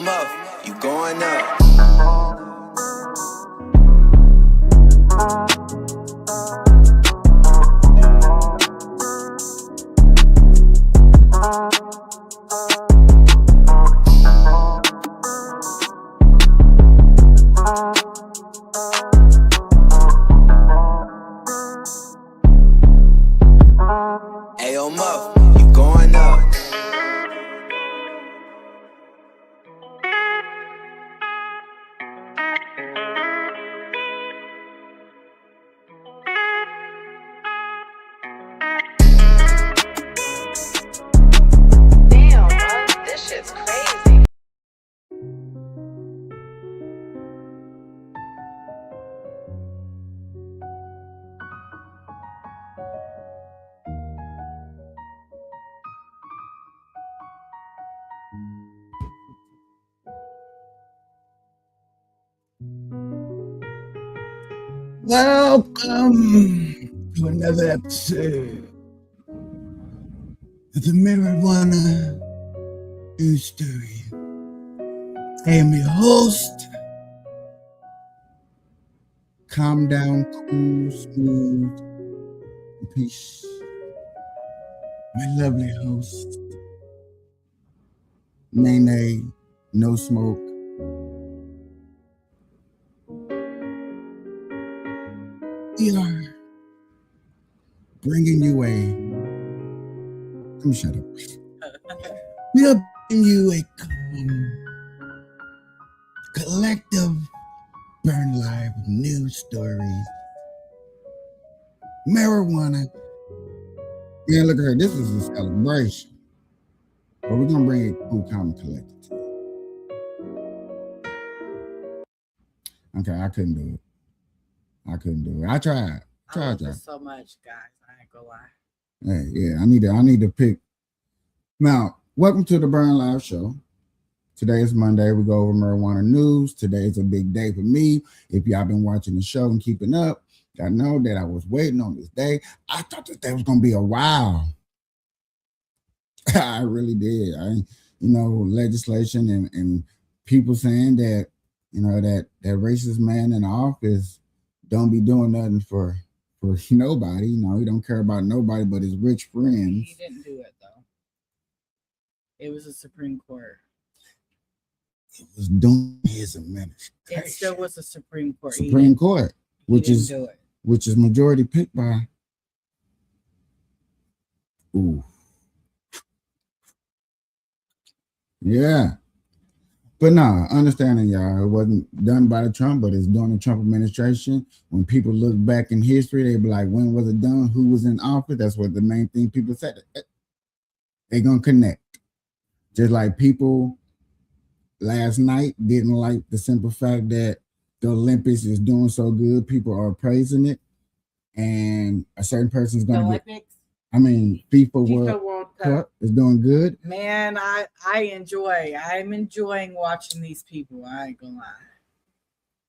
Muff, you going up. Ayo Muff, you going up. Damn, bro, this shit's crazy. Welcome to another episode of the Marijuana News Story. I am your host. Calm down, cool, smooth, and peace. My lovely host, Nene, no smoke. We are bringing you let me shut up. We are bringing you a collective burn live news stories. Marijuana. Yeah, look at her. This is a celebration. But we're gonna bring it cool, calm, and collected to you. Okay, I couldn't do it. I tried. I love this so much, guys. I ain't gonna lie. Hey, yeah, I need to pick. Now, welcome to the Burn Live Show. Today is Monday. We go over marijuana news. Today is a big day for me. If y'all been watching the show and keeping up, y'all know that I was waiting on this day. I thought this day was gonna be a while. I really did. Legislation and people saying that, that racist man in the office don't be doing nothing for nobody. He don't care about nobody but his rich friends. He didn't do it though. It was the Supreme Court. It was doing his administration. It still was the Supreme Court. Supreme Court, which is majority picked by. Ooh. Yeah. But nah, understanding y'all, it wasn't done by the Trump, but it's during the Trump administration. When people look back in history, they be like, when was it done? Who was in office? That's what the main thing people said. They're gonna connect. Just like people last night didn't like the simple fact that the Olympics is doing so good. People are praising it. And a certain person is gonna Olympics? FIFA World Cup is doing good. Man, I'm enjoying watching these people. I ain't gonna lie.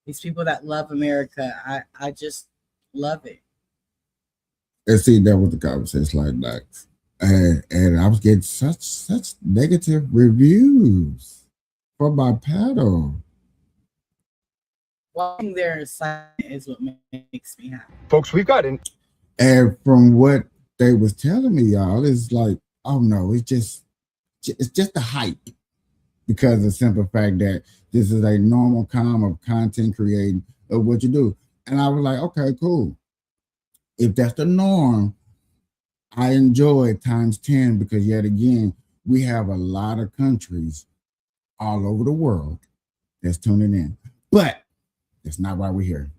These people that love America, I just love it. And see, that was the conversation like and I was getting such negative reviews from my panel. Watching their assignment is what makes me happy. Folks, we've got and from what they was telling me, y'all, it's like, oh no, it's just the hype, because of the simple fact that this is a normal kind of content creating of what you do. And I was like, okay, cool. If that's the norm, I enjoy it times 10, because yet again, we have a lot of countries all over the world that's tuning in. But that's not why we're here.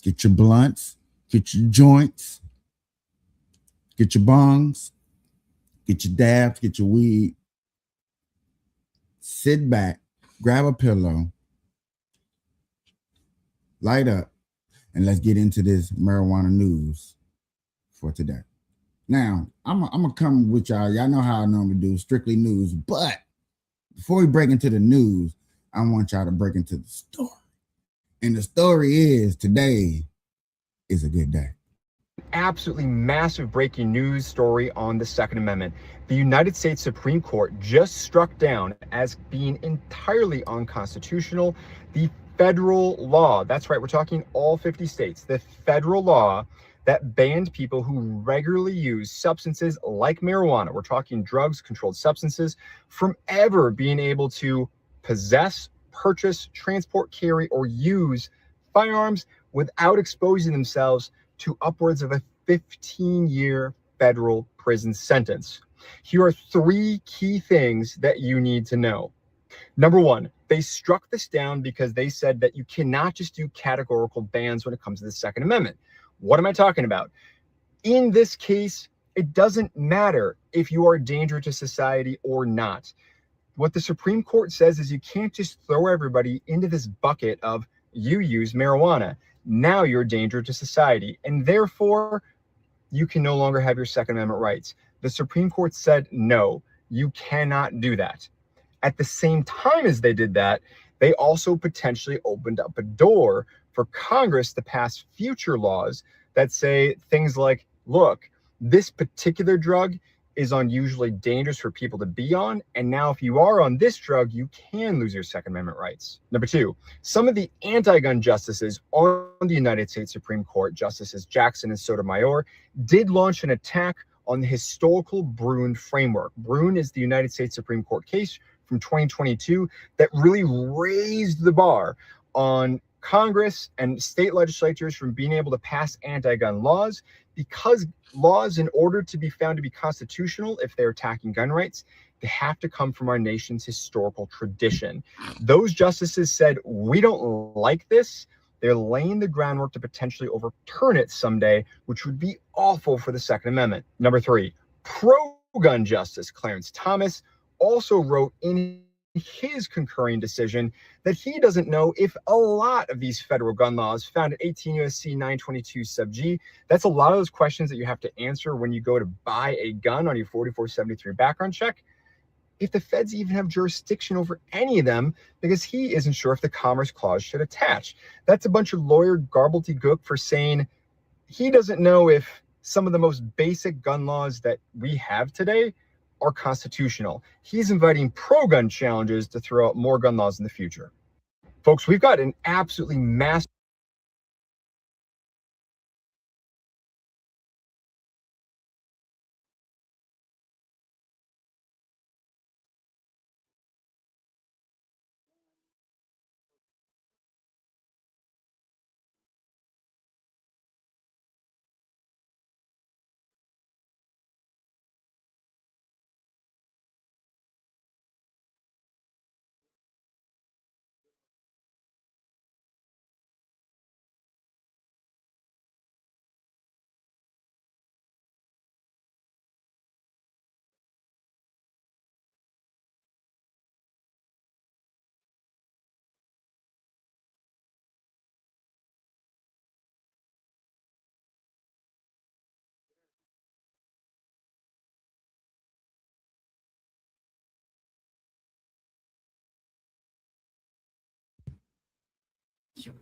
Get your blunts, get your joints, get your bongs, get your dabs, get your weed. Sit back, grab a pillow, light up, and let's get into this marijuana news for today. Now, I'm gonna come with y'all. Y'all know how I normally do, strictly news. But before we break into the news, I want y'all to break into the story. And the story is, today is a good day. absolutely massive breaking news story on the Second Amendment. The United States Supreme Court just struck down as being entirely unconstitutional the federal law. That's right, we're talking all 50 states. The federal law that banned people who regularly use substances like marijuana, we're talking drugs, controlled substances, from ever being able to possess, purchase, transport, carry, or use firearms without exposing themselves to upwards of a 15-year federal prison sentence. Here are 3 key things that you need to know. Number 1, they struck this down because they said that you cannot just do categorical bans when it comes to the Second Amendment. What am I talking about? In this case, it doesn't matter if you are a danger to society or not. What the Supreme Court says is you can't just throw everybody into this bucket of you use marijuana. Now you're a danger to society, and therefore you can no longer have your Second Amendment rights. The Supreme Court said, no, you cannot do that. At the same time as they did that, they also potentially opened up a door for Congress to pass future laws that say things like, look, this particular drug is unusually dangerous for people to be on, and now if you are on this drug, you can lose your Second Amendment rights. Number 2, some of the anti-gun justices on the United States Supreme Court, Justices Jackson and Sotomayor, did launch an attack on the historical Bruen framework. Bruen is the United States Supreme Court case from 2022 that really raised the bar on Congress and state legislatures from being able to pass anti-gun laws, because laws, in order to be found to be constitutional, if they're attacking gun rights, they have to come from our nation's historical tradition. Those justices said, we don't like this. They're laying the groundwork to potentially overturn it someday, which would be awful for the Second Amendment. Number 3, pro-gun Justice Clarence Thomas also wrote in his concurring decision that he doesn't know if a lot of these federal gun laws found at 18 U.S.C. 922 sub G, that's a lot of those questions that you have to answer when you go to buy a gun on your 4473 background check, if the feds even have jurisdiction over any of them, because he isn't sure if the Commerce Clause should attach. That's a bunch of lawyer gobbledygook for saying he doesn't know if some of the most basic gun laws that we have today are constitutional. He's inviting pro-gun challenges to throw out more gun laws in the future. Folks, we've got an absolutely massive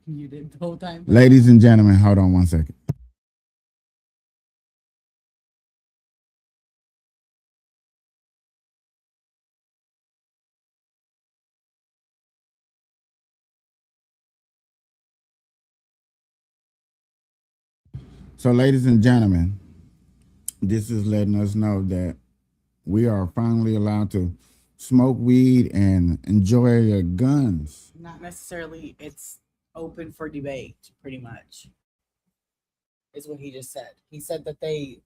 You did the whole time. Ladies and gentlemen, hold on one second. So, ladies and gentlemen, this is letting us know that we are finally allowed to smoke weed and enjoy your guns. Not necessarily. It's open for debate, pretty much, is what he just said. He said that the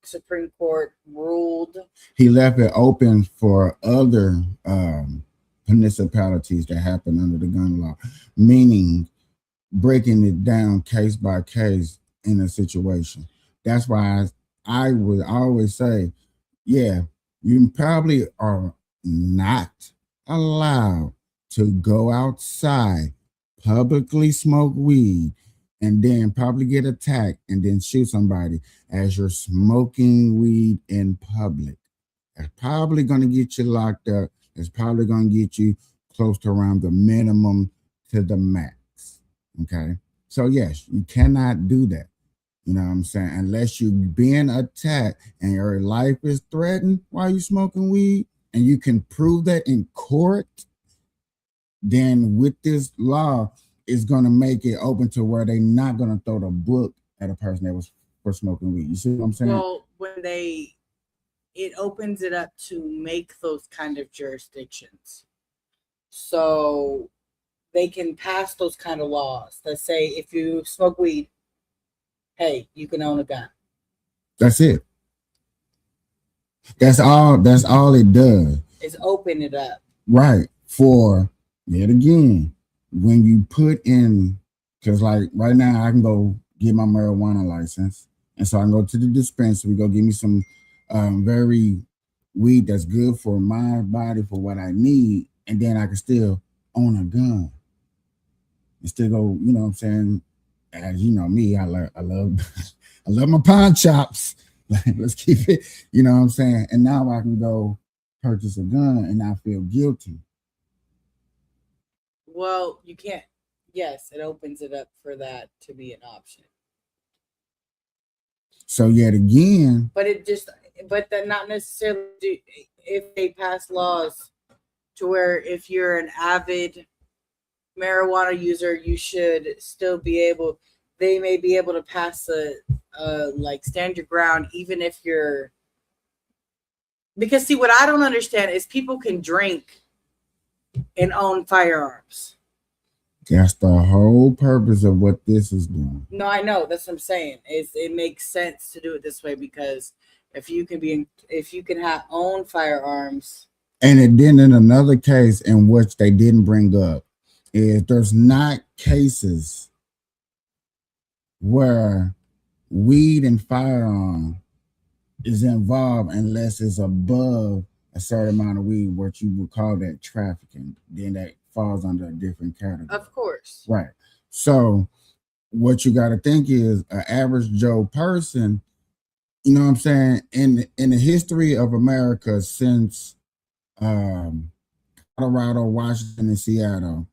Supreme Court ruled. He left it open for other municipalities that happen under the gun law, meaning breaking it down case by case in a situation. That's why I would always say, yeah, you probably are not allowed to go outside, publicly smoke weed, and then probably get attacked and then shoot somebody as you're smoking weed in public. That's probably going to get you locked up. It's probably going to get you close to around the minimum to the max. Okay. So yes, you cannot do that. You know what I'm saying? Unless you're being attacked and your life is threatened while you're smoking weed, and you can prove that in court, then with this law, it's gonna make it open to where they're not gonna throw the book at a person that was for smoking weed. You see what I'm saying? Well, when it opens it up to make those kind of jurisdictions. So they can pass those kind of laws that say if you smoke weed, hey, you can own a gun. That's it. That's all it does. It's open it up. Right. For yet again, when you put in, because like right now I can go get my marijuana license, and so I can go to the dispensary, go give me some very weed that's good for my body for what I need, and then I can still own a gun and still go, you know what I'm saying? As you know me, I love I love my pawn chops. Let's keep it, you know what I'm saying? And now I can go purchase a gun and not feel guilty. Well, you can't. Yes, it opens it up for that to be an option. So yet again, But then not necessarily if they pass laws to where if you're an avid marijuana user, you should still be able. They may be able to pass like stand your ground, even if you're. Because see, what I don't understand is people can drink and own firearms. that's the whole purpose of what this is doing. No, I know. That's what I'm saying. It makes sense to do it this way because if you can have own firearms. And then in another case in which they didn't bring up is there's not cases where weed and firearm is involved unless it's above a certain amount of weed, what you would call that trafficking. Then that falls under a different category. Of course. Right. So what you got to think is an average Joe person, you know what I'm saying, in the history of America since Colorado, Washington, and Seattle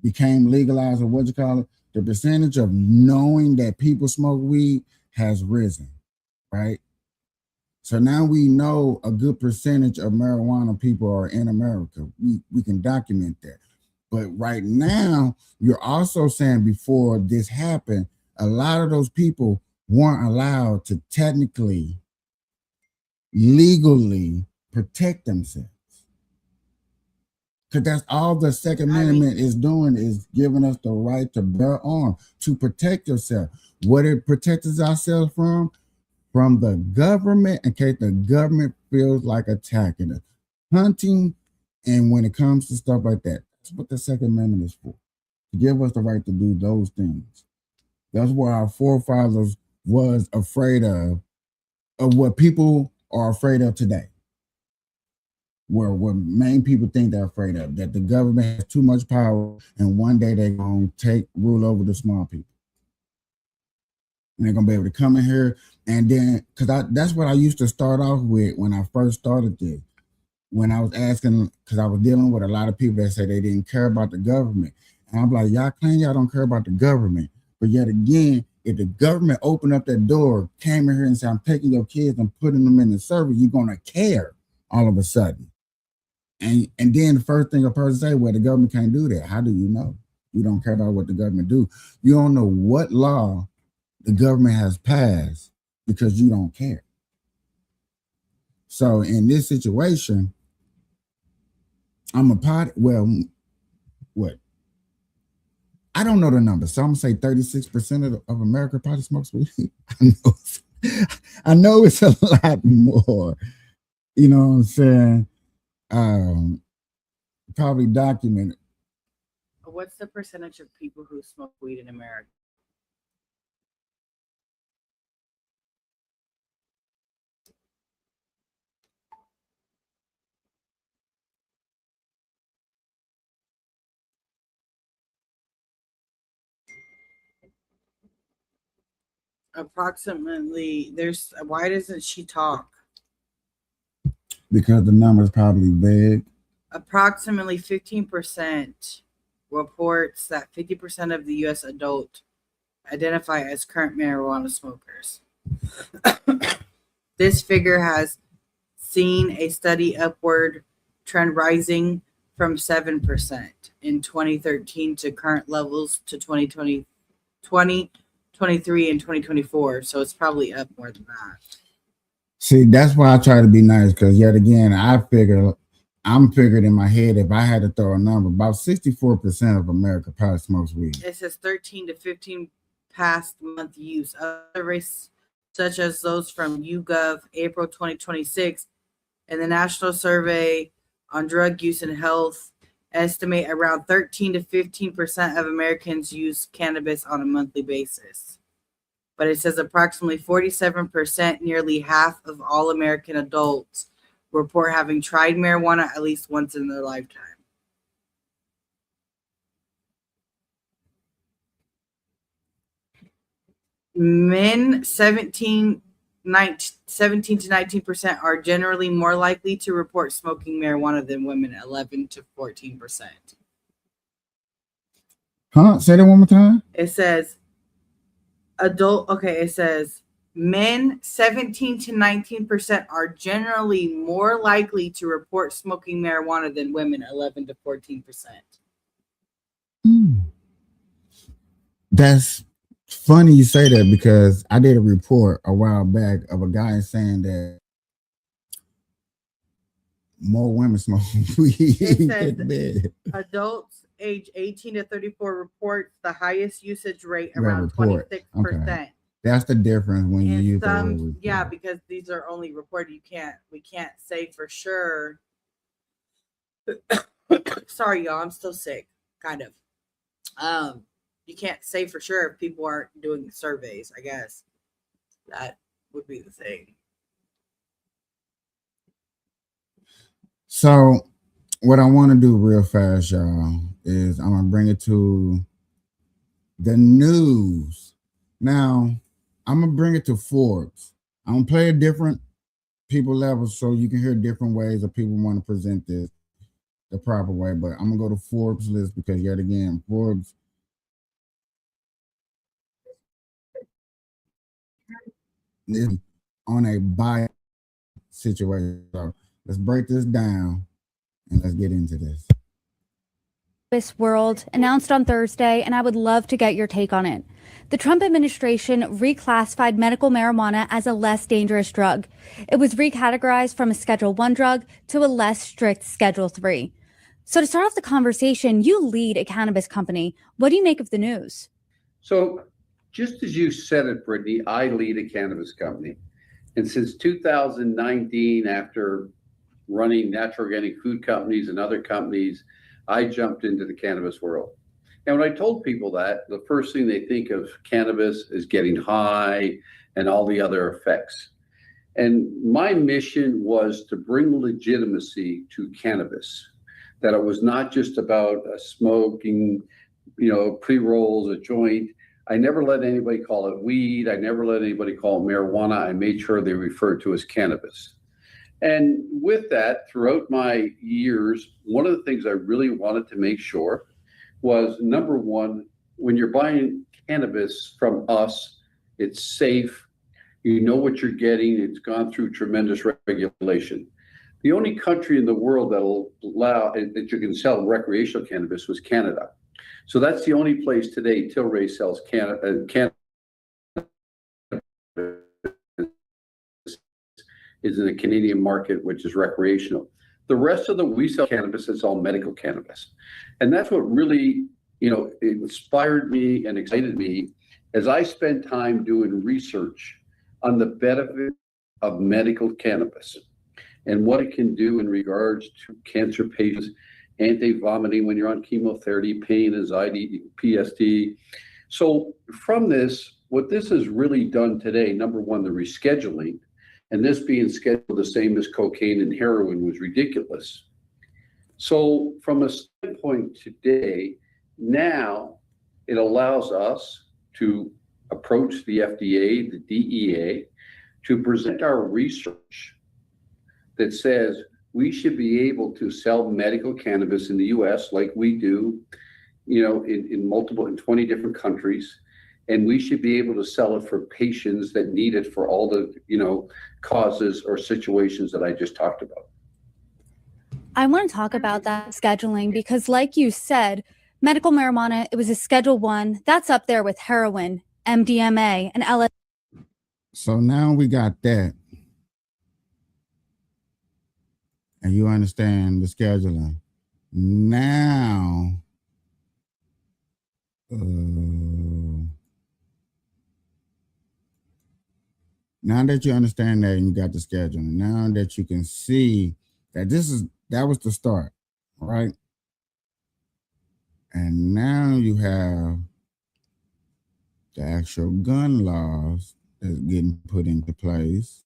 became legalized, or what you call it, the percentage of knowing that people smoke weed has risen, right? So now we know a good percentage of marijuana people are in America. We can document that. But right now, you're also saying before this happened, a lot of those people weren't allowed to technically, legally protect themselves. Because that's all the Second Amendment is doing, is giving us the right to bear arms, to protect yourself. What it protects ourselves from the government, in case the government feels like attacking us. Hunting, and when it comes to stuff like that, that's what the Second Amendment is for. To give us the right to do those things. That's what our forefathers was afraid of what people are afraid of today. Where what main people think they're afraid of, that the government has too much power and one day they're going to rule over the small people. And they're going to be able to come in here and then, because that's what I used to start off with when I first started this. When I was asking, because I was dealing with a lot of people that say they didn't care about the government. And I'm like, y'all claim y'all don't care about the government. But yet again, if the government opened up that door, came in here and said, I'm taking your kids and putting them in the service, you're going to care all of a sudden. And then the first thing a person say, well, the government can't do that. How do you know? You don't care about what the government do. You don't know what law the government has passed because you don't care. So in this situation, I'm a pot. Well, what? I don't know the number. So I'm gonna say 36% of America probably smokes weed. I know it's a lot more. You know what I'm saying? Probably documented. What's the percentage of people who smoke weed in America? Approximately, why doesn't she talk? Because the number is probably vague. Approximately 15% reports that 50% of the U.S. adult identify as current marijuana smokers. This figure has seen a steady upward trend, rising from 7% in 2013 to current levels to 2020, 2023 and 2024. So it's probably up more than that. See, that's why I try to be nice, because yet again, I'm figured in my head, if I had to throw a number, about 64% of America probably smokes weed. It says 13 to 15 past month use. Other races, such as those from YouGov, April 2026, and the National Survey on Drug Use and Health, estimate around 13 to 15% of Americans use cannabis on a monthly basis. But it says approximately 47%, nearly half of all American adults, report having tried marijuana at least once in their lifetime. Men 17 to 19% are generally more likely to report smoking marijuana than women, 11 to 14%. Huh? Say that one more time. It says it says men 17 to 19% are generally more likely to report smoking marijuana than women, 11 to 14%. That's funny you say that, because I did a report a while back of a guy saying that more women smoke weed. It says adults age 18 to 34 reports the highest usage rate, around 26%. Okay. That's the difference when you use the word report. Yeah, because these are only reported. We can't say for sure. Sorry, y'all, I'm still sick, kind of. You can't say for sure if people aren't doing surveys. I guess that would be the thing. So what I want to do real fast, y'all, is I'm gonna bring it to the news. Now, I'm gonna bring it to Forbes. I'm gonna play a different people level so you can hear different ways of people want to present this the proper way. But I'm gonna go to Forbes list, because yet again, Forbes is on a buy situation. So let's break this down and let's get into this. This world announced on Thursday, and I would love to get your take on it. The Trump administration reclassified medical marijuana as a less dangerous drug. It was recategorized from a Schedule 1 drug to a less strict Schedule 3. So to start off the conversation, you lead a cannabis company. What do you make of the news? So just as you said it, Brittany, I lead a cannabis company. And since 2019, after running natural organic food companies and other companies, I jumped into the cannabis world. And when I told people that, the first thing they think of cannabis is getting high and all the other effects. And my mission was to bring legitimacy to cannabis, that it was not just about smoking, pre-rolls, a joint. I never let anybody call it weed. I never let anybody call it marijuana. I made sure they referred to it as cannabis. And with that, throughout my years, one of the things I really wanted to make sure was, number one, when you're buying cannabis from us, it's safe. You know what you're getting. It's gone through tremendous regulation. The only country in the world that'll allow that you can sell recreational cannabis was Canada. So that's the only place today Tilray sells cannabis is in the Canadian market, which is recreational. The rest of we sell cannabis, it's all medical cannabis. And that's what really, it inspired me and excited me as I spent time doing research on the benefit of medical cannabis and what it can do in regards to cancer patients, anti-vomiting when you're on chemotherapy, pain, anxiety, PTSD. So from this, what this has really done today, number one, the rescheduling, and this being scheduled the same as cocaine and heroin was ridiculous. So from a standpoint today, now it allows us to approach the FDA, the DEA, to present our research that says we should be able to sell medical cannabis in the US like we do, in 20 different countries. and we should be able to sell it for patients that need it for all the, causes or situations that I just talked about. I want to talk about that scheduling because, like you said, medical marijuana, it was a Schedule 1. That's up there with heroin, MDMA, and LSD. So now we got that. And you understand the scheduling. Now, now that you understand that and you got the scheduling, now that you can see that that was the start, right? And now you have the actual gun laws that's getting put into place.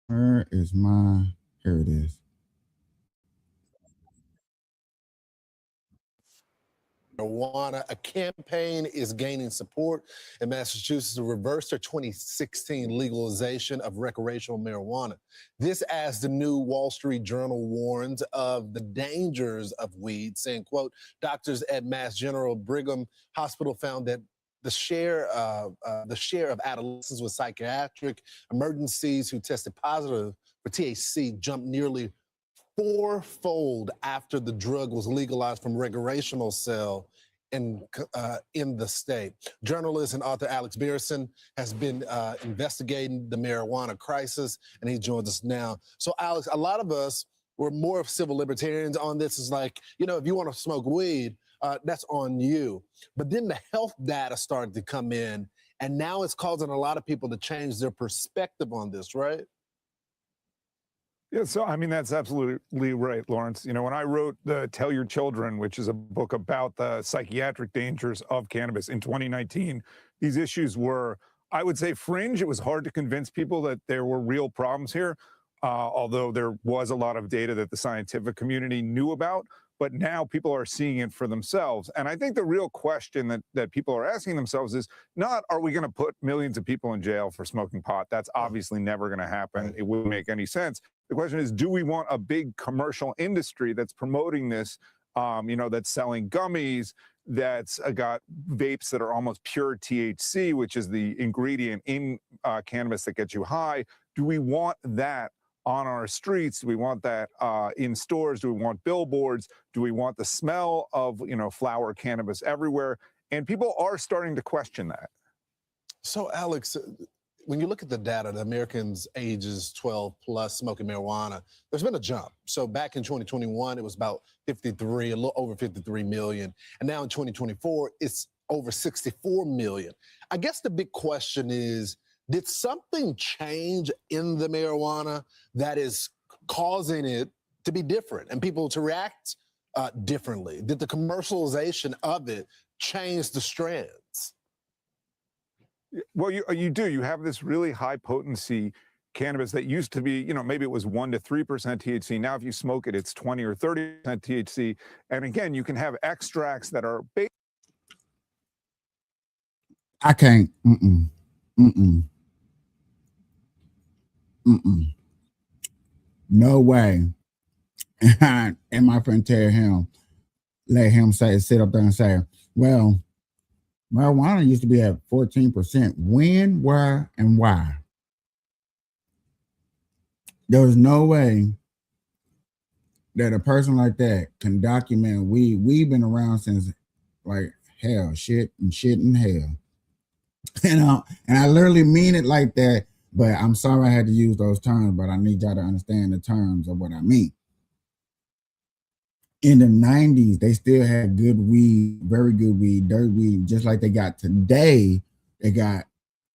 Here it is. Marijuana. A campaign is gaining support in Massachusetts to reverse their 2016 legalization of recreational marijuana. This as the new Wall Street Journal warns of the dangers of weed, saying, quote, doctors at Mass General Brigham Hospital found that the share of adolescents with psychiatric emergencies who tested positive for THC jumped nearly fourfold after the drug was legalized from recreational sale in the state. Journalist and author Alex Beerson has been investigating the marijuana crisis, and he joins us now. So, Alex, a lot of us were more of civil libertarians on this. Is like, if you want to smoke weed, that's on you. But then the health data started to come in, and now it's causing a lot of people to change their perspective on this, right? Yeah, so I mean, that's absolutely right, Lawrence. When I wrote the Tell Your Children, which is a book about the psychiatric dangers of cannabis in 2019, these issues were, I would say, fringe. It was hard to convince people that there were real problems here, although there was a lot of data that the scientific community knew about. But now people are seeing it for themselves. And I think the real question that people are asking themselves is not, are we going to put millions of people in jail for smoking pot? That's obviously never going to happen. It wouldn't make any sense. The question is, do we want a big commercial industry that's promoting this, that's selling gummies, that's got vapes that are almost pure THC, which is the ingredient in cannabis that gets you high? Do we want that on our streets? Do we want that in stores? Do we want billboards? Do we want the smell of, flower cannabis everywhere? And people are starting to question that. So, Alex, when you look at the data, the Americans ages 12 plus smoking marijuana, there's been a jump. So back in 2021, it was about a little over 53 million. And now in 2024, it's over 64 million. I guess the big question is, did something change in the marijuana that is causing it to be different and people to react differently? Did the commercialization of it change the strands? Well, you do. You have this really high potency cannabis that used to be, maybe it was 1 to 3% THC. Now, if you smoke it, it's 20 or 30% THC. And again, you can have extracts that are based. I can't. No way. And my friend let him sit up there and say, well, marijuana used to be at 14%. When, where, and why? There was no way that a person like that can document we've been around since like hell, shit and hell. And I literally mean it like that, but I'm sorry I had to use those terms, but I need y'all to understand the terms of what I mean. In the 90s, they still had good weed, very good weed, dirt weed, just like they got today. They got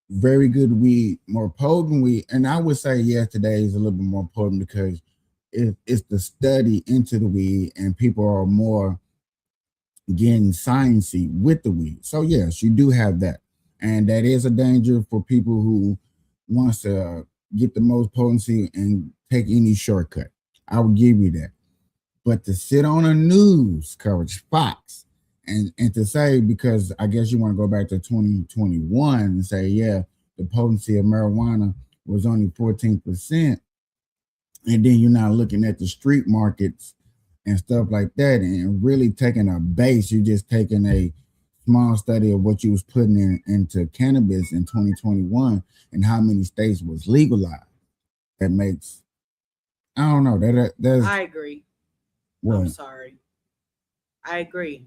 very good weed, more potent weed. And I would say, yes, today is a little bit more potent because it's the study into the weed and people are more getting sciencey with the weed. So yes, you do have that. And that is a danger for people who wants to get the most potency and take any shortcut. I will give you that. But to sit on a news coverage, Fox, and to say, because I guess you want to go back to 2021 and say, yeah, the potency of marijuana was only 14%. And then you're not looking at the street markets and stuff like that and really taking a base. You're just taking a small study of what you was putting into cannabis in 2021 and how many states was legalized. That makes, I don't know, that's I agree. what. I'm sorry. I agree.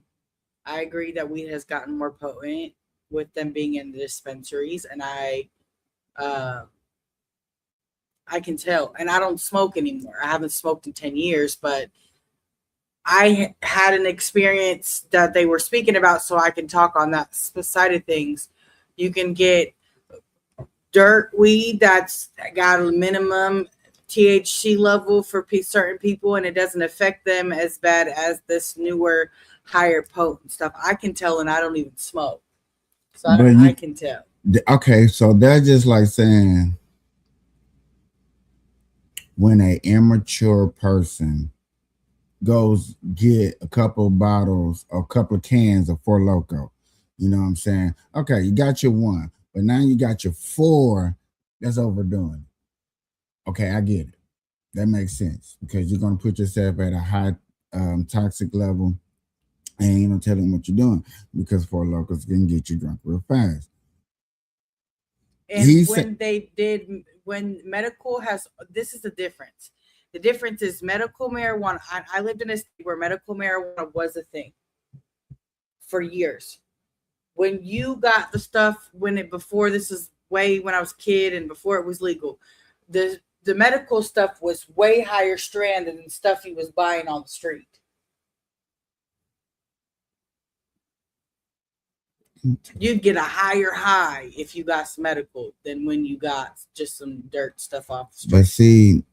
I agree that weed has gotten more potent with them being in the dispensaries, and I can tell. And I don't smoke anymore. I haven't smoked in 10 years, but I had an experience that they were speaking about, so I can talk on that side of things. You can get dirt weed that's got a minimum THC level for certain people, and it doesn't affect them as bad as this newer, higher potent stuff. I can tell, and I don't even smoke, so I can tell. Okay, so that's just like saying when an immature person goes get a couple of bottles or a couple of cans of Four Loko. You know what I'm saying? Okay, you got your one, but now you got your four. That's overdoing it. Okay, I get it. That makes sense because you're going to put yourself at a high toxic level and ain't gonna tell them what you're doing because Four Loko's can get you drunk real fast. And when medical has, this is the difference. The difference is medical marijuana. I lived in a state where medical marijuana was a thing for years. When you got the stuff before this is way when I was a kid and before it was legal, the medical stuff was way higher strand than the stuff he was buying on the street. You'd get a higher high if you got some medical than when you got just some dirt stuff off the street. But see,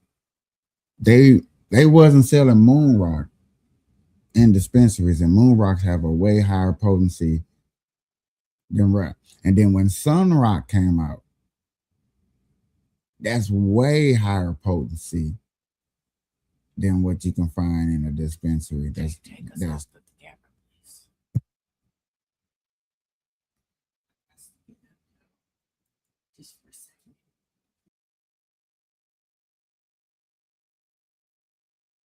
they wasn't selling Moon Rock in dispensaries, and Moon Rocks have a way higher potency than Rock. And then when Sun Rock came out, that's way higher potency than what you can find in a dispensary. That's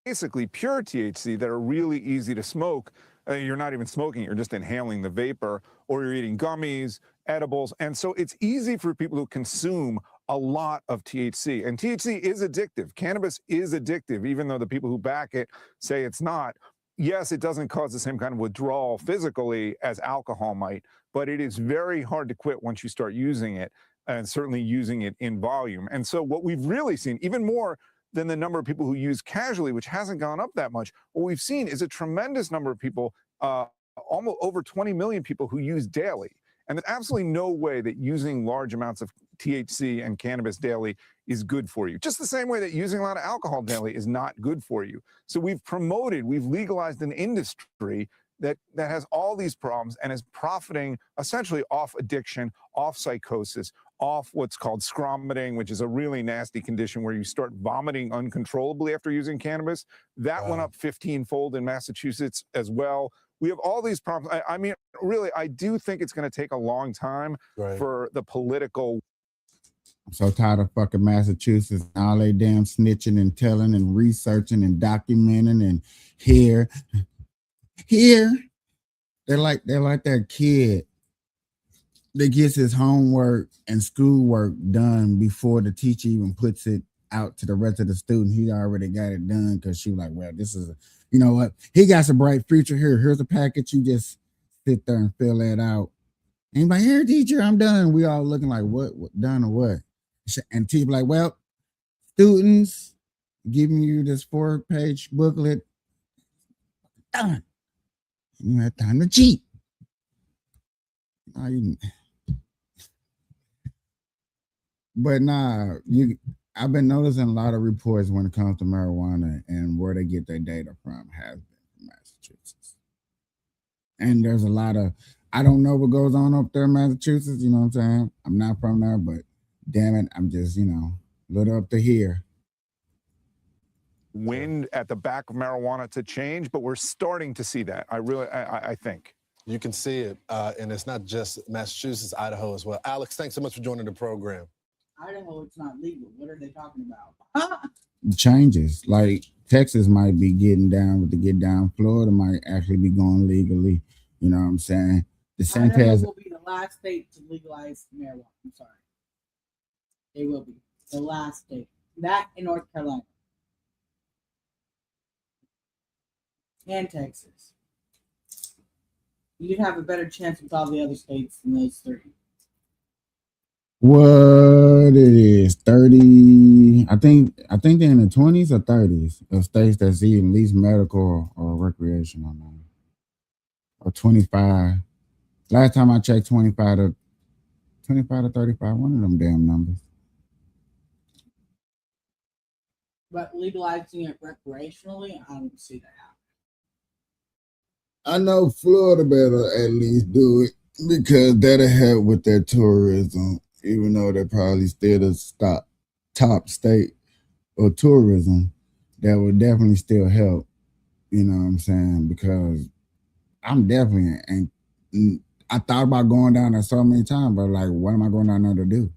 basically pure THC that are really easy to smoke. You're not even smoking, you're just inhaling the vapor, or you're eating gummies, edibles. And so it's easy for people who consume a lot of THC. And THC is addictive. Cannabis is addictive, even though the people who back it say it's not. Yes, it doesn't cause the same kind of withdrawal physically as alcohol might, but it is very hard to quit once you start using it, and certainly using it in volume. And so what we've really seen, even more than the number of people who use casually, which hasn't gone up that much, what we've seen is a tremendous number of people, almost over 20 million people who use daily. And there's absolutely no way that using large amounts of THC and cannabis daily is good for you. Just the same way that using a lot of alcohol daily is not good for you. So we've legalized an industry that has all these problems and is profiting essentially off addiction, off psychosis, off what's called scromiting, which is a really nasty condition where you start vomiting uncontrollably after using cannabis. That went up 15-fold in Massachusetts as well. We have all these problems. I mean, really, I do think it's going to take a long time for the political. I'm so tired of fucking Massachusetts, all they damn snitching and telling and researching and documenting and here. They're like that kid that gets his homework and schoolwork done before the teacher even puts it out to the rest of the students. He already got it done because she was like, well, this is you know what? He got some bright future here. Here's a package. You just sit there and fill that out. And he's like, here, teacher, I'm done. We all looking like, what done or what? And teacher like, well, students, giving you this 4-page booklet. Done. You have time to cheat. But nah, I've been noticing a lot of reports when it comes to marijuana and where they get their data from has been from Massachusetts. And there's a lot of, I don't know what goes on up there in Massachusetts, you know what I'm saying? I'm not from there, but damn it, I'm just, a little up to here. Wind at the back of marijuana to change, but we're starting to see that. I think. You can see it, and it's not just Massachusetts, Idaho as well. Alex, thanks so much for joining the program. Idaho, it's not legal. What are they talking about? Changes. Like Texas might be getting down with the get down. Florida might actually be going legally. You know what I'm saying? DeSantis Idaho will be the last state to legalize marijuana. I'm sorry. They will be the last state. That in North Carolina. And Texas. You'd have a better chance with all the other states than those three. what it is 30. I think they're in the 20s or 30s of states that's even least medical or recreational now. Or 25. Last time I checked, 25 to 35. One of them damn numbers. But legalizing it recreationally, I don't see that happening. I know Florida better at least do it because that'll help with their tourism, even though they're probably still the top state of tourism. That would definitely still help. You know what I'm saying? Because I'm definitely, and I thought about going down there so many times, but like, what am I going down there to do?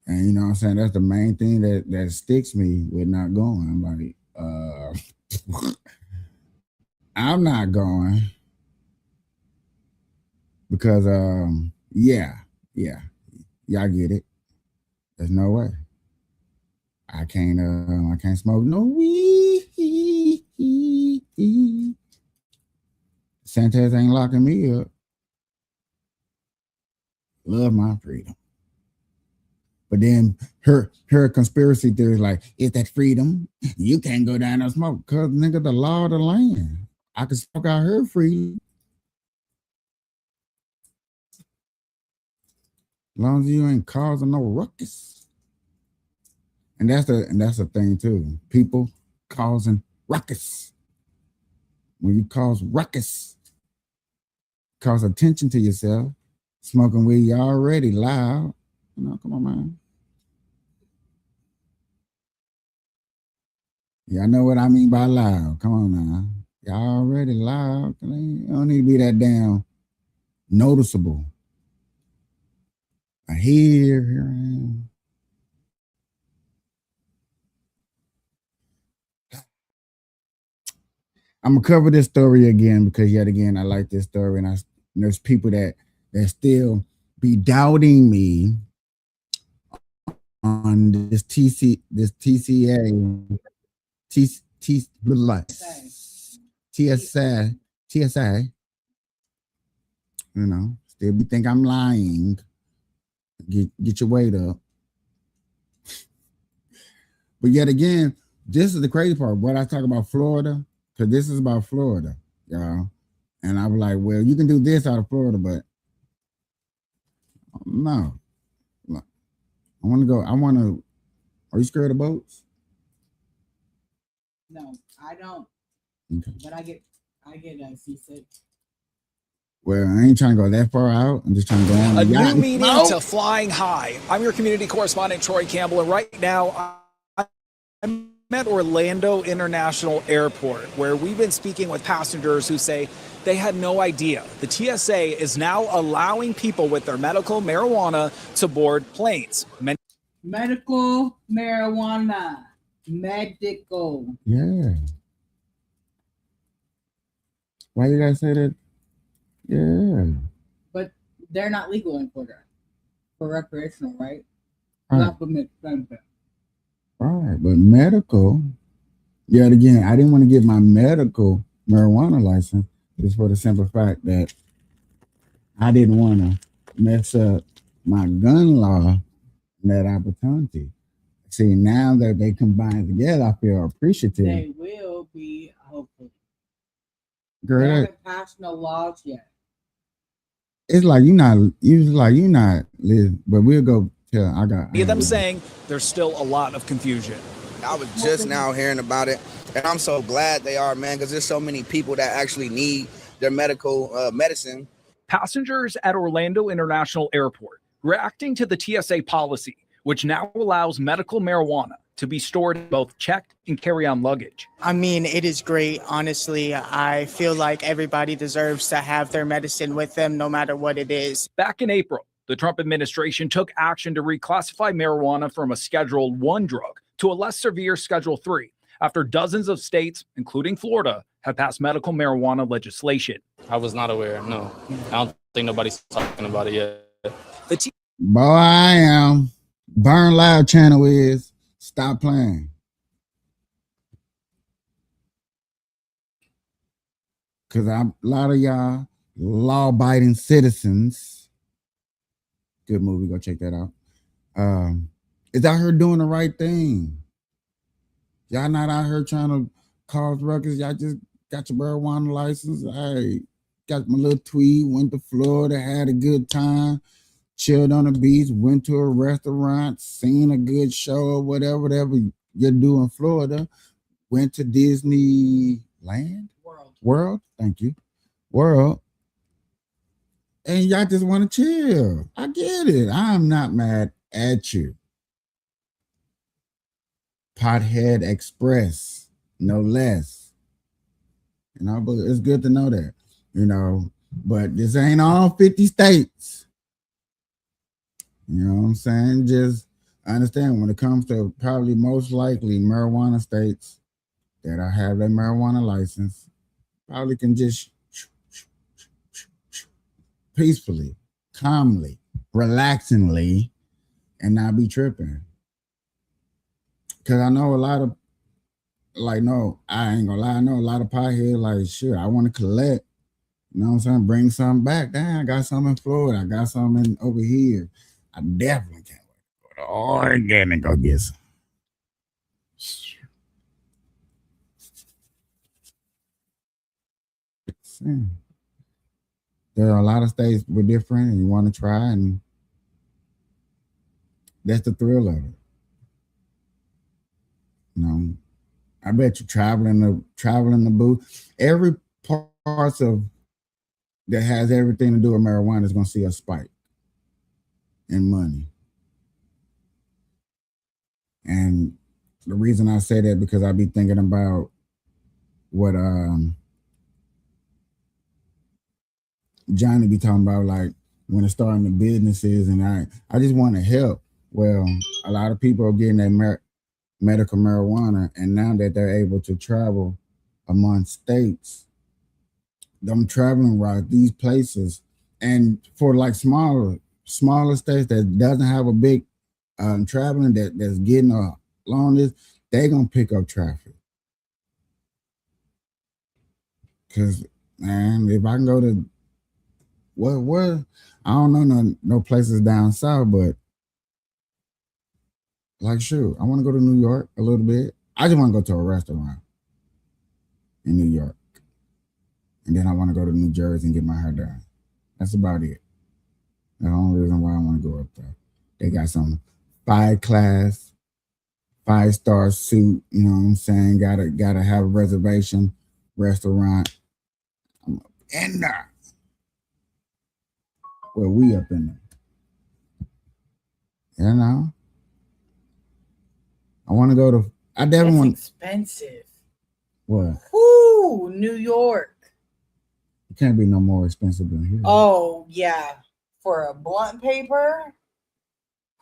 And you know what I'm saying? That's the main thing that sticks me with not going. I'm like, I'm not going because yeah, y'all get it. There's no way. I can't smoke no weed. Sanchez ain't locking me up. Love my freedom. But then her conspiracy theory is like, is that freedom? You can't go down and smoke. Cause nigga, the law of the land. I can smoke out here freely. As long as you ain't causing no ruckus. And that's the thing too. People causing ruckus. When you cause ruckus, cause attention to yourself, smoking weed, you already loud. You know, come on, man. Y'all know what I mean by loud. Come on now. Y'all already loud. You don't need to be that damn noticeable. Here I am. I'm gonna cover this story again because yet again I like this story, and there's people that still be doubting me on this TCA, TSA. You know, still be think I'm lying. Get your weight up. But yet again, this is the crazy part. What I talk about Florida, because this is about Florida, y'all. And I was like, well, you can do this out of Florida, but no. I want to. Are you scared of boats? No, I don't. Okay. But I get seasick. Well, I ain't trying to go that far out. I'm just trying to go on. A new meaning to flying high. I'm your community correspondent, Troy Campbell, and right now I'm at Orlando International Airport, where we've been speaking with passengers who say they had no idea. The TSA is now allowing people with their medical marijuana to board planes. Medical marijuana. Medical. Yeah. Why you guys say that? Yeah. But they're not legal in Florida for recreational, right? Right. Supplement benefit. Right. But medical, yet again, I didn't want to get my medical marijuana license just for the simple fact that I didn't want to mess up my gun law and that opportunity. See, now that they combine together, I feel appreciative. They will be, hopefully. Girl, They that, haven't passed no laws yet. it's like you're not Liz, but we'll go tell I got Many of them saying there's still a lot of confusion. I was just now hearing about it, and I'm so glad they are, man, because there's so many people that actually need their medical medicine. Passengers at Orlando International Airport reacting to the TSA policy, which now allows medical marijuana to be stored in both checked and carry-on luggage. I mean, it is great. Honestly, I feel like everybody deserves to have their medicine with them, no matter what it is. Back in April, the Trump administration took action to reclassify marijuana from a Schedule 1 drug to a less severe Schedule 3 after dozens of states, including Florida, have passed medical marijuana legislation. I was not aware. No, I don't think nobody's talking about it yet. The team. Boy, I am. Burn Loud channel is. Stop playing. Because a lot of y'all law-abiding citizens, good movie, go check that out, is out here doing the right thing. Y'all not out here trying to cause ruckus. Y'all just got your marijuana license. Hey, got my little tweed, went to Florida, had a good time, chilled on the beach, went to a restaurant, seen a good show or whatever you do in Florida, went to Disneyland? World, thank you. World. And y'all just want to chill. I get it. I'm not mad at you. Pothead Express, no less. You know, but it's good to know that, you know, but this ain't all 50 states. You know what I'm saying? Just understand when it comes to probably most likely marijuana states that I have their marijuana license, probably can just peacefully, calmly, relaxingly, and not be tripping. Because I know a lot of, like, no, I ain't gonna lie, I know a lot of potheads, like, shit, I want to collect, you know what I'm saying, bring something back. Damn, I got something in Florida, I got something over here. I definitely can't wait to go to Oregon and go get some. There are a lot of states we're different and you want to try, and that's the thrill of it. You know, I bet you traveling the booth, every parts of that has everything to do with marijuana is going to see a spike in money. And the reason I say that because I be thinking about what Johnny be talking about, like when it's starting the businesses, and I just want to help. Well, a lot of people are getting that medical marijuana, and now that they're able to travel among states, them traveling routes, these places, and for like smaller states that doesn't have a big traveling that's getting along this, they're gonna pick up traffic. Cause man, if I can go to what I don't know no places down south, but like shoot, I want to go to New York a little bit. I just want to go to a restaurant in New York. And then I want to go to New Jersey and get my hair done. That's about it. The only reason why I want to go up there. They got some 5-class, 5-star suit, you know what I'm saying? Gotta have a reservation, restaurant. I'm up in there. Well, we up in there. You know? I want to go to, I definitely want. Expensive. What? Whoo, New York. It can't be no more expensive than here. Oh, yeah. For a blunt paper?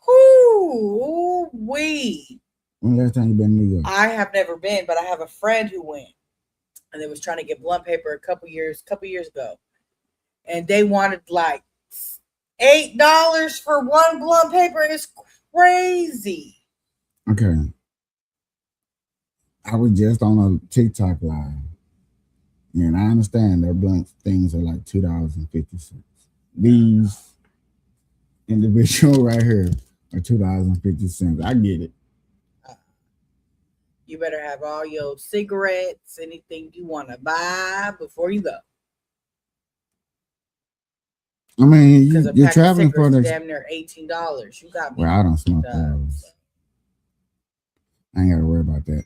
Whoo, wee. When the last time you been to New York? I have never been, but I have a friend who went. And they was trying to get blunt paper a couple years ago. And they wanted like $8 for one blunt paper. It's crazy. Okay. I was just on a TikTok live. And I understand their blunt things are like $2.50. These individual right here are $2.50. I get it. You better have all your cigarettes, anything you want to buy before you go. I mean, Because you're traveling for the damn near $18. You got me. Well, I don't smoke those. I ain't got to worry about that.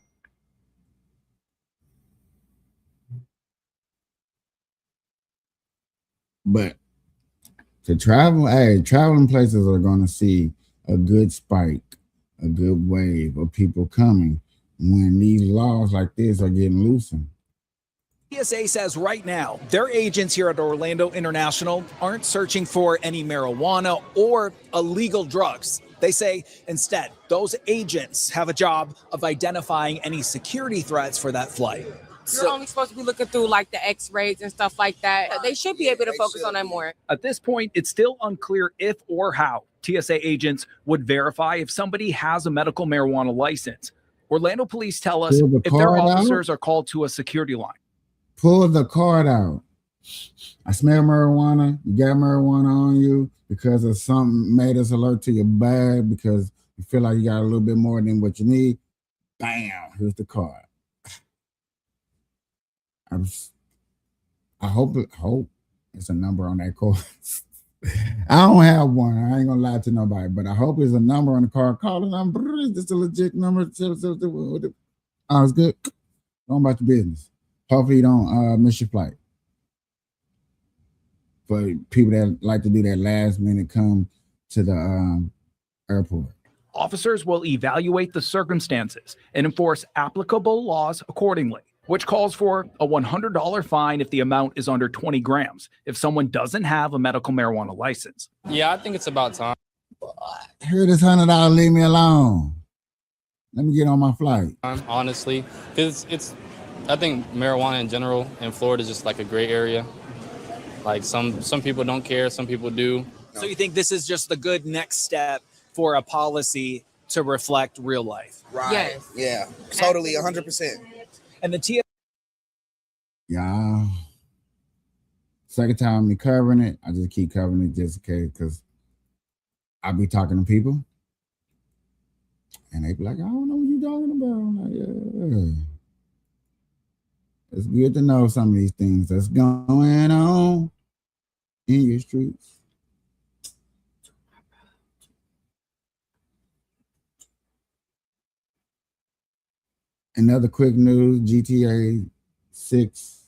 But to travel, traveling places are going to see a good spike, a good wave of people coming when these laws like this are getting loosened. TSA says right now, their agents here at Orlando International aren't searching for any marijuana or illegal drugs. They say instead, those agents have a job of identifying any security threats for that flight. You're only supposed to be looking through like the x-rays and stuff like that. They should be able to focus on that more. At this point, it's still unclear if or how TSA agents would verify if somebody has a medical marijuana license. Orlando police tell us Pull the if their card out? officers are called to a security line. Pull the card out. I smell marijuana. You got marijuana on you because of something made us alert to your bag because you feel like you got a little bit more than what you need. Bam, here's the card. I hope it's a number on that card. I don't have one. I ain't gonna lie to nobody, but I hope there's a number on the card. Call the number. Is this a legit number? Oh, it's good. Going about your business. Hopefully you don't miss your flight. For people that like to do that last minute come to the airport. Officers will evaluate the circumstances and enforce applicable laws accordingly, which calls for a $100 fine if the amount is under 20 grams if someone doesn't have a medical marijuana license. Yeah, I think it's about time. Here, this $100, leave me alone. Let me get on my flight. Honestly, because I think marijuana in general in Florida is just like a gray area. Like some people don't care, some people do. So you think this is just the good next step for a policy to reflect real life? Right. Yes. Yeah. Totally. 100%. And the TSA Yeah. Second time me covering it, I just keep covering it just in case because I be talking to people and they be like, I don't know what you talking about. I'm like, yeah. It's good to know some of these things that's going on in your streets. Another quick news, GTA 6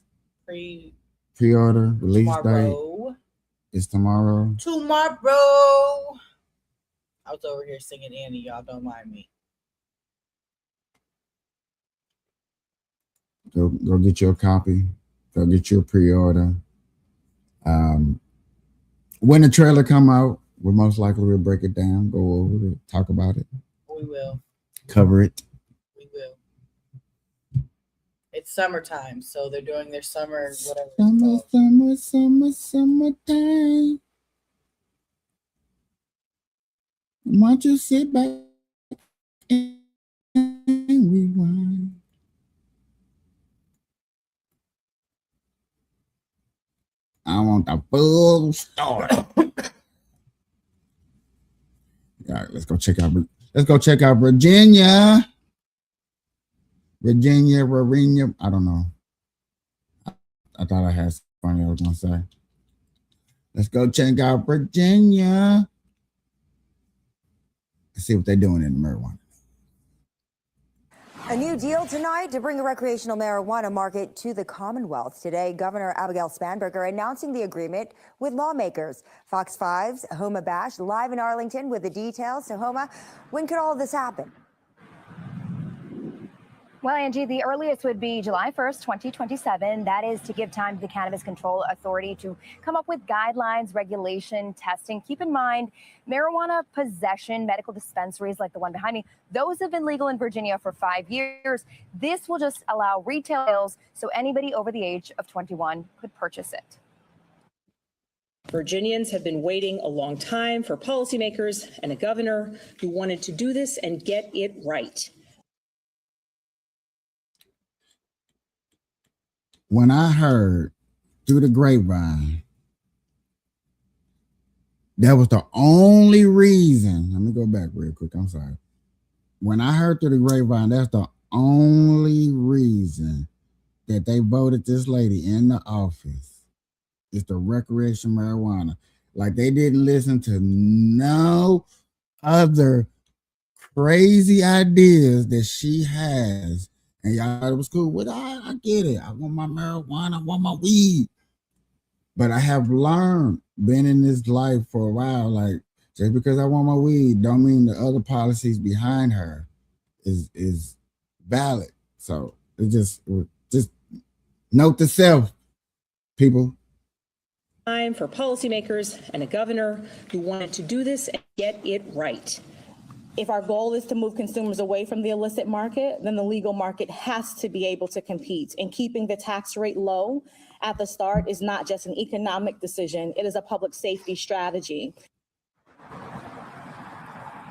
pre-order release date is tomorrow. I was over here singing Annie, y'all don't mind me. Go get your copy. Go get your pre-order. When the trailer come out, we'll most likely we'll break it down, go over it, talk about it. We will. Cover it. We will. It's summertime, so they're doing their summer whatever. Summertime. Why don't you sit back and rewind? I want the full story. All right, let's go check out Virginia. Virginia. I don't know. I thought I had something I was gonna say. Let's go check out Virginia. Let's see what they're doing in the marijuana. A new deal tonight to bring the recreational marijuana market to the Commonwealth. Today, Governor Abigail Spanberger announcing the agreement with lawmakers. Fox 5's Homa Bash live in Arlington with the details. So, Homa, when could all of this happen? Well, Angie, the earliest would be July 1st, 2027. That is to give time to the Cannabis Control Authority to come up with guidelines, regulation, testing. Keep in mind, marijuana possession, medical dispensaries like the one behind me, those have been legal in Virginia for 5 years. This will just allow retail sales, so anybody over the age of 21 could purchase it. Virginians have been waiting a long time for policymakers and a governor who wanted to do this and get it right. When I heard through the grapevine, that was the only reason. Let me go back real quick. I'm sorry. When I heard through the grapevine, that's the only reason that they voted this lady in the office is the recreational marijuana. Like they didn't listen to no other crazy ideas that she has. And y'all thought it was cool. Well, I get it. I want my marijuana. I want my weed. But I have learned, been in this life for a while, like just because I want my weed don't mean the other policies behind her is valid. So it just note to self, people. Time for policymakers and a governor who wanted to do this and get it right. If our goal is to move consumers away from the illicit market, then the legal market has to be able to compete. And keeping the tax rate low at the start is not just an economic decision, it is a public safety strategy.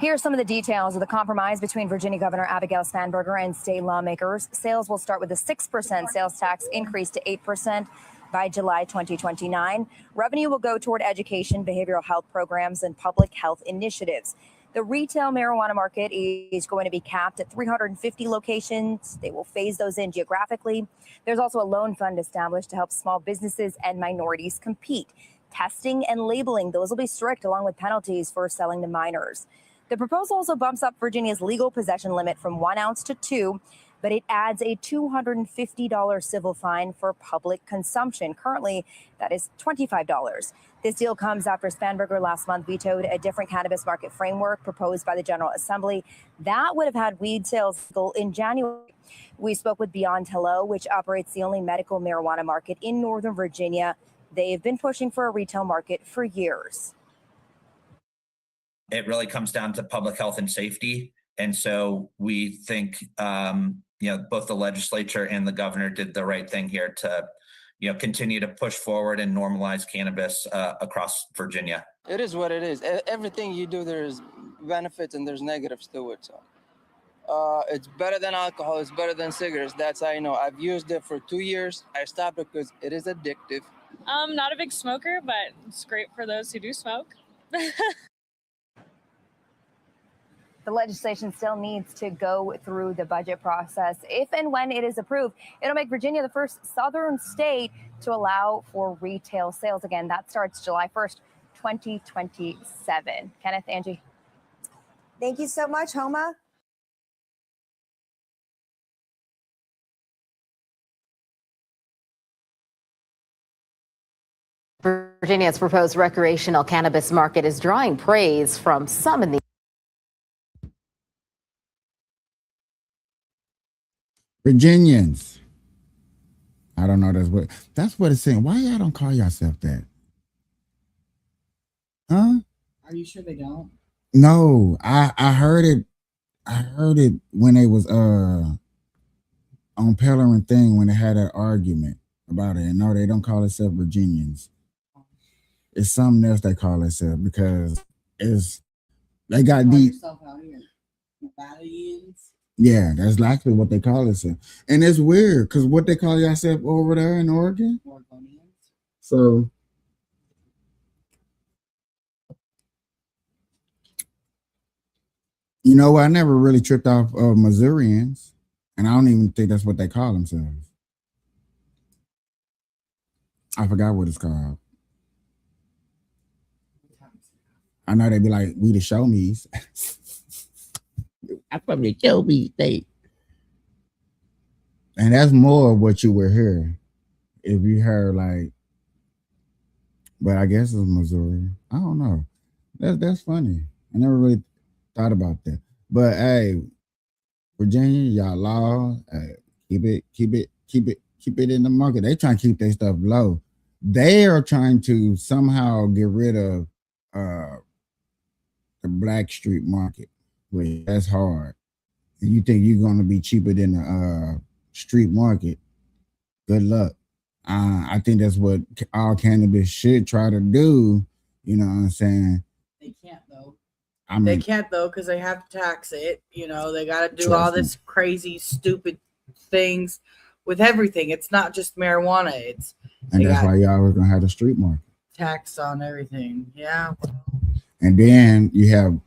Here are some of the details of the compromise between Virginia Governor Abigail Spanberger and state lawmakers. Sales will start with a 6% sales tax increase to 8% by July 2029. Revenue will go toward education, behavioral health programs, and public health initiatives. The retail marijuana market is going to be capped at 350 locations. They will phase those in geographically. There's also a loan fund established to help small businesses and minorities compete. Testing and labeling, those will be strict, along with penalties for selling to minors. The proposal also bumps up Virginia's legal possession limit from 1 ounce to 2, but it adds a $250 civil fine for public consumption. Currently, that is $25. This deal comes after Spanberger last month vetoed a different cannabis market framework proposed by the General Assembly. That would have had weed sales legal in January. We spoke with Beyond Hello, which operates the only medical marijuana market in Northern Virginia. They've been pushing for a retail market for years. It really comes down to public health and safety. And so we think, both the legislature and the governor did the right thing here to, continue to push forward and normalize cannabis across Virginia. It is what it is. Everything you do, there's benefits and there's negatives to it. So it's better than alcohol. It's better than cigarettes. That's how I know. I've used it for 2 years. I stopped because it is addictive. Not a big smoker, but it's great for those who do smoke. The legislation still needs to go through the budget process. If and when it is approved, it'll make Virginia the first southern state to allow for retail sales again. That starts July 1st, 2027. Kenneth, Angie. Thank you so much, Homa. Virginia's proposed recreational cannabis market is drawing praise from some in the Virginians. I don't know. That's what it's saying. Why y'all don't call yourself that? Huh? Are you sure they don't? No, I heard it. I heard it when they was on Pellerin thing when they had that argument about it. And no, they don't call themselves Virginians. It's something else they call themselves because they got deep. Yourself out here. Nevadians. Yeah, that's likely what they call themselves. And it's weird because what they call yourself over there in Oregon. So I never really tripped off of Missourians, and I don't even think that's what they call themselves. I forgot what it's called. I know they'd be like, we the show me's. I'm from the show me state. And that's more of what you would hear if you heard but I guess it's Missouri. I don't know. That's funny. I never really thought about that. But hey, Virginia, y'all law, keep it in the market. They trying to keep their stuff low. They are trying to somehow get rid of the black street market. That's hard. And you think you're going to be cheaper than the street market? Good luck. I think that's what all cannabis should try to do. You know what I'm saying? They can't though. They can't though because they have to tax it. They got to do all this crazy, stupid things with everything. It's not just marijuana. And that's why y'all was gonna have the street market. Tax on everything. Yeah. And then you have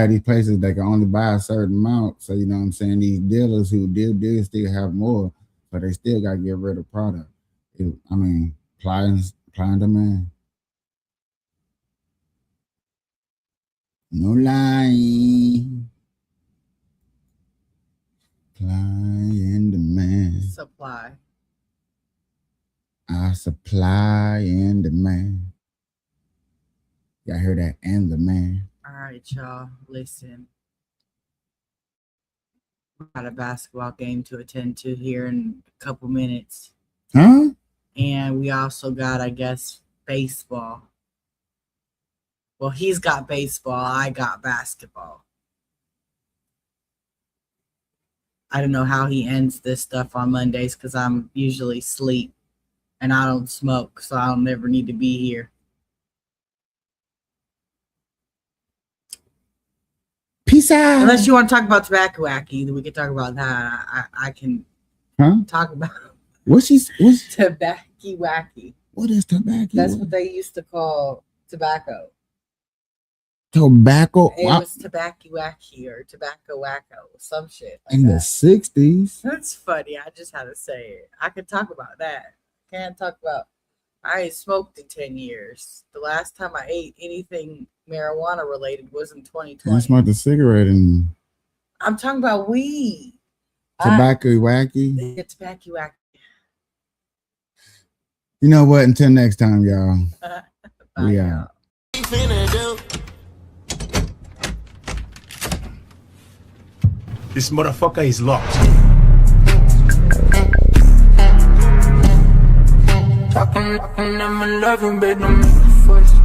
these places that can only buy a certain amount. So you know what I'm saying? These dealers who do still have more, but they still gotta get rid of product. Supply and demand. No lying. Supply and demand. Supply. Supply and demand. Y'all hear that? And the man. All right, y'all. Listen. We got a basketball game to attend to here in a couple minutes. Huh? And we also got, I guess, baseball. Well, he's got baseball. I got basketball. I don't know how he ends this stuff on Mondays because I'm usually asleep and I don't smoke, so I'll never need to be here. Peace out. Unless you want to talk about Tobacco Wacky, then we can talk about that. I can talk about What's Tobacco Wacky. what is tobacco? That's what they used to call tobacco. Tobacco It was Tobacco Wacky or Tobacco Wacko, some shit. Like in the 60s. That's funny. I just had to say it. I could talk about that. Can't talk about. I ain't smoked in 10 years. The last time I ate anything marijuana related was in 2020. I smoked a cigarette and I'm talking about weed. tobacco wacky. Yeah, Tobacco Wacky. You know what? Until next time, y'all. We out. This motherfucker is locked. Talking, I'm loving, baby, I'm first.